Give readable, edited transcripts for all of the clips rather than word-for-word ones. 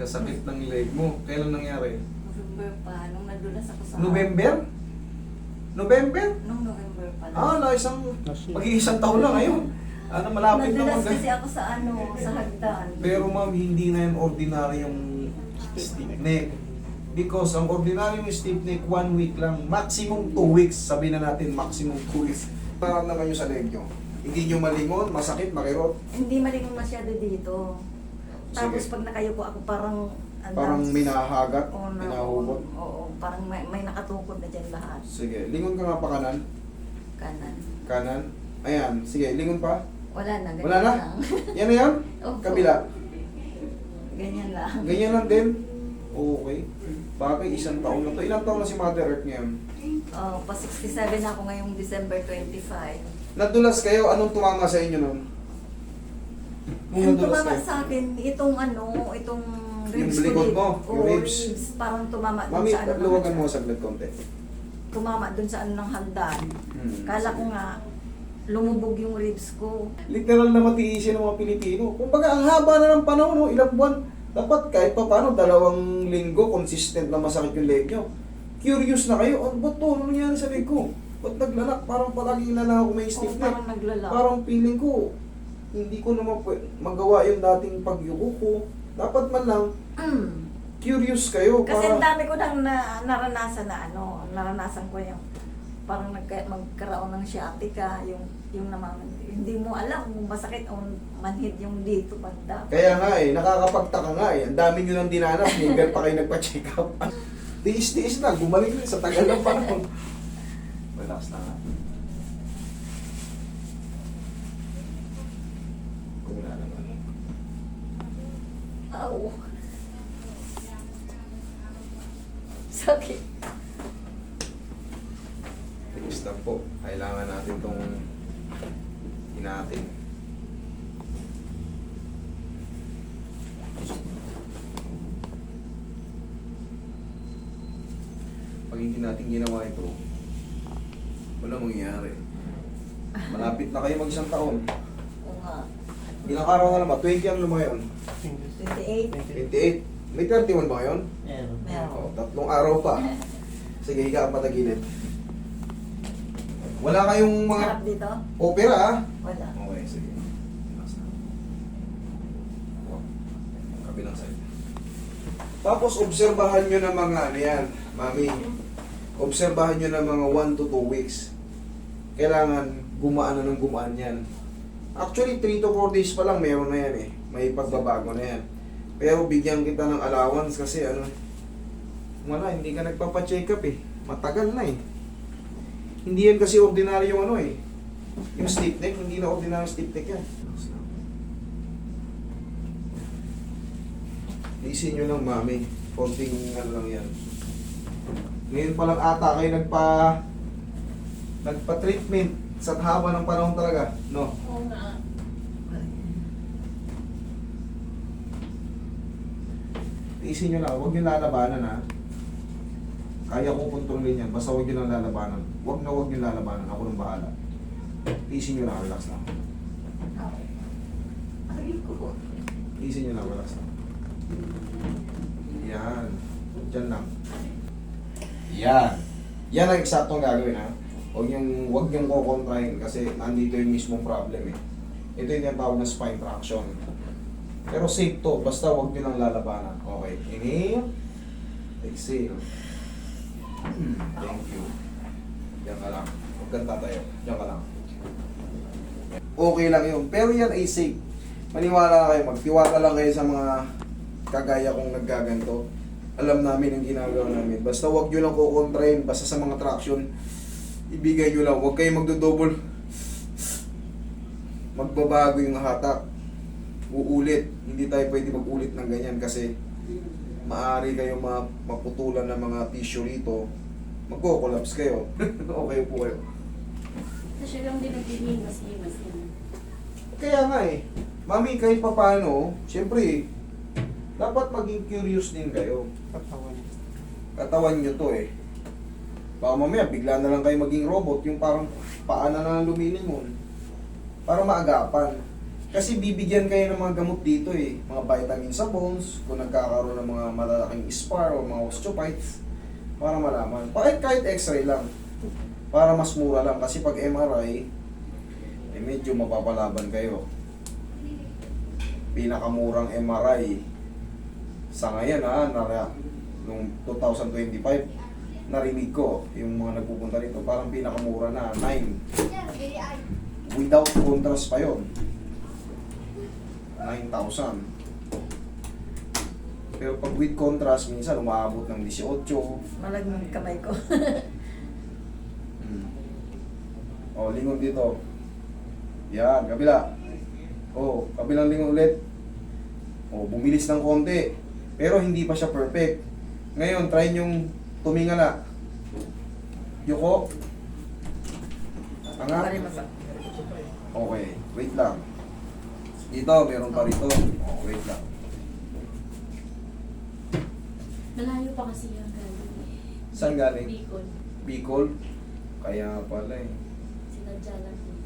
Kasakit ng leg mo. Kailan nangyari? November pa, nung nadulas ako sa... November? November? Nung November pa. Mag-iisang taon lang ngayon. Ano, malapit na Nadulas kasi ako sa sa hagdan. Pero ma'am, hindi na yan ordinary yung stiff neck. Because ang ordinary yung stiff neck, 1 week lang. Maximum 2 weeks. Sabihin na natin, maximum 2 weeks. Parang naman yung sa leg nyo. Hindi nyo malingon, masakit, makirot. Hindi malingon masyado dito. Tapos Sige. pag nakayuko ako, parang... Parang minahagat, Oo, minahugot. oo, parang may nakatukod na dyan lahat. Sige, lingon ka nga pa kanan. Kanan. Kanan. Ayan, sige, lingon pa. Wala na, ganyan Wala na? lang. Yan na yan? Opo. Kabila. Ganyan lang. Ganyan lang din. Okay. Bagay, isang taon na to. Ilang taon na si Mother Earth ngayon? Oh, pa 67 ako ngayong December 25. Nadulas kayo, anong tumama sa inyo nun? Nung Ang nadulas tumama kayo? sa akin, itong ribs Yung likod mo, ko. yung Oo, ribs. Parang tumama dun Mami, sa ano. luwagan mo saglit konti. Tumama dun sa ano ng hagdan. Hmm. Kala ko nga, lumubog yung ribs ko. Literal na matiisin ng mga Pilipino. Kumbaga, ang haba na ng panahon, no? Ilang buwan. Dapat kahit pa paano, 2 linggo, consistent na masakit yung leg nyo. Curious na kayo, ba't to? Ano nangyari sa leg ko? Ba't naglalak? Parang palagi na lang ako may stiff Oo, neck. parang naglalak. Parang feeling ko, hindi ko naman magawa yung dating pagyuko ko. Dapat man lang, curious kayo. Kasi ang dami ko nang naranasan naranasan ko yung parang magkaroon ng sciatica, yung naman, hindi mo alam kung masakit o manhid yung dito banda. Kaya nga nakakapagtaka nga Ang dami nyo nang dinanas, hanggang pa kayo nagpa-check up. Tiis-tiis na, gumaling na sa tagal ng panahon. Relax na nga. Kumula naman. Aw. Sakit. Tiis lang po. Kailangan natin itong hinatin. Pag hindi natin ginawa ito, wala mangyayari. Malapit na kayo mag-isang taon. Oo nga. Ilang araw na naman? 20 ano naman ngayon? 28. 28? May 31 ba ngayon? Meron. Oo, 3 araw pa. Sige, higa ang patagilid. Wala kayong mga Sarap dito? opera, ha? Wala. Okay, sige. Kabilang side. Tapos, obserbahan nyo ng mga ano yan, mami. Obserbahan nyo ng mga 1 to 2 weeks. Kailangan gumaan na ng gumaan yan. Actually, 3 to 4 days pa lang meron na yan eh. May pagbabago na yan. Pero bigyan kita ng allowance kasi wala, hindi ka nagpapa-check up eh. Matagal na eh. Hindi yan kasi ordinary yung yung stiff neck, hindi na ordinary stiff neck yan. Isin nyo lang, mami. Konting lang yan. Ngayon pa lang ata kayo nagpa-treatment sa haba ng panahon talaga, no? Oo nga. Isin nyo lang, huwag nyo lalabanan ha. Kaya ko kontrolin yan, basta huwag nyo lang lalabanan. Huwag nyo lalabanan, ako nang bahala. Isin nyo lang, relax lang. Ay ko. Isin nyo lang, relax lang. Yan. Diyan lang. Yan. Yan ang eksaktong gagawin ha. Huwag niyong kukontrahin kasi nandito yung mismong problem eh. Ito yung tinatawag na spine traction. Pero safe to, basta huwag nyo lang lalabanan. Okay, inhale. Exhale. Thank you. Diyan ka lang. Huwag kang tatayo. Diyan ka lang. Okay lang yun. Pero yan ay safe. Maniwala kayo, magtiwala lang kayo sa mga kagaya kong naggaganto. Alam namin ang ginagawa namin. Basta huwag nyo lang kukontrahin. Basta sa mga traction, ibigay nyo lang. Huwag kayong magdodouble. Magbabago yung hatak. Uulit. Hindi tayo pwede mag-ulit ng ganyan kasi maaari kayo maputulan ng mga tissue rito. Magko-collapse kayo. Okay po kayo. Kasi lang din naghihimas-himas yun. Kaya nga eh. Mami, kahit pa paano, syempre, dapat maging curious din kayo. Katawan nyo to eh. Baka mamaya, bigla na lang kayo maging robot, yung parang paa na lang lumilingon. Para maagapan. Kasi bibigyan kayo ng mga gamot dito eh. Mga vitamins sa bones, kung nagkakaroon ng mga malalaking spar o mga osteophytes, para malaman. Kahit x-ray lang. Para mas mura lang. Kasi pag MRI, eh medyo mapapalaban kayo. Pinakamurang MRI sa ngayon nung 2025, narinig ko yung mga nagpupunta dito, parang pinakamura na 9. Without contrast pa yon, 9,000. Pero pag with contrast, minsan umaabot ng 18. Malag ng kamay ko. O, lingon dito. Yan, kabila. O, kabilang lingon ulit. O, bumilis ng konti. Pero hindi pa siya perfect. Ngayon, try nyong tumingala. Yuko. Angat. Pare masak. Okay, wait lang. Dito, meron pa rito. O, wait lang. Malayo pa kasi yan galing. Saan galing? Bicol. Bicol. Kaya pala eh. Sinadya lang dito.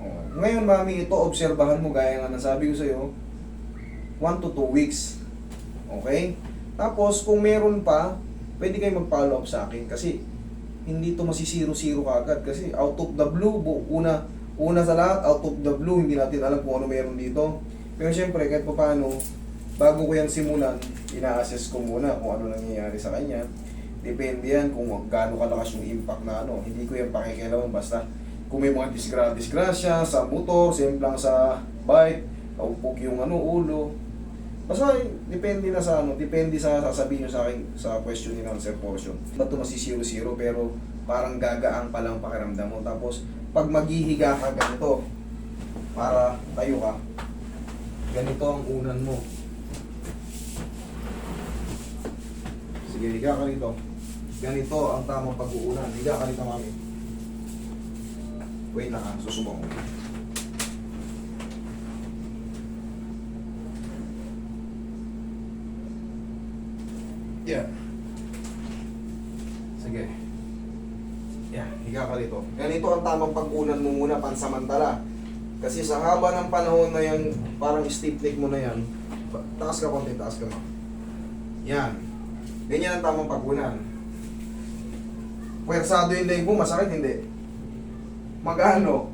Oo. Ngayon, mami, ito, obserbahan mo, gaya nga nasabi ko sa'yo, 1 to 2 weeks. Okay? Tapos, kung meron pa, pwede kayo mag-follow up sa akin kasi hindi to masisiro-siro kagad kasi out of the blue, una sa lahat, out of the blue, hindi natin alam kung ano meron dito. Pero syempre, kahit pa paano, bago ko yan simulan, ina-assess ko muna kung ano nangyayari sa kanya. Depende yan kung gaano kalakas yung impact na ano. Hindi ko yan pakikialaman basta kung may mga disgrasya sa motor, semplang sa bike, naupog yung ulo. Basta depende na sa depende sa sasabihin nyo sa akin sa question and answer portion. Ba't ito masisiro-siro pero parang gagaang pa lang pakiramdam mo. Tapos pag maghihiga ka ganito, para tayo ka, ganito ang unan mo. Sige, higa ka rito. Ganito ang tamang pag-uunan. Higa ka rito, mami. Wait lang ha, susubok ko. Yeah. Sige. Yeah, higa ka rito. Ganito ang tamang pag-unan mo muna pansamantala. Kasi sa haba ng panahon na yan, parang stiff neck mo na yan. Taas ka konti, taas ka mo. Yan. Ganyan ang tamang pag-unan. Pwersado yung leg mo, masakit hindi. Magano?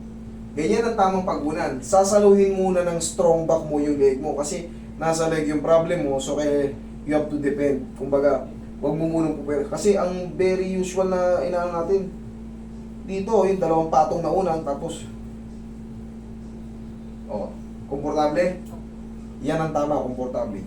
Ganyan ang tamang pag-unan. Sasaluhin muna ng strong back mo yung leg mo kasi nasa leg yung problem mo, so kaya you have to depend. Kumbaga, wag mo munang puper. Kasi ang very usual na inaan natin, dito, yung dalawang patong na unan, tapos, komportable? Yan ang tama, komportable.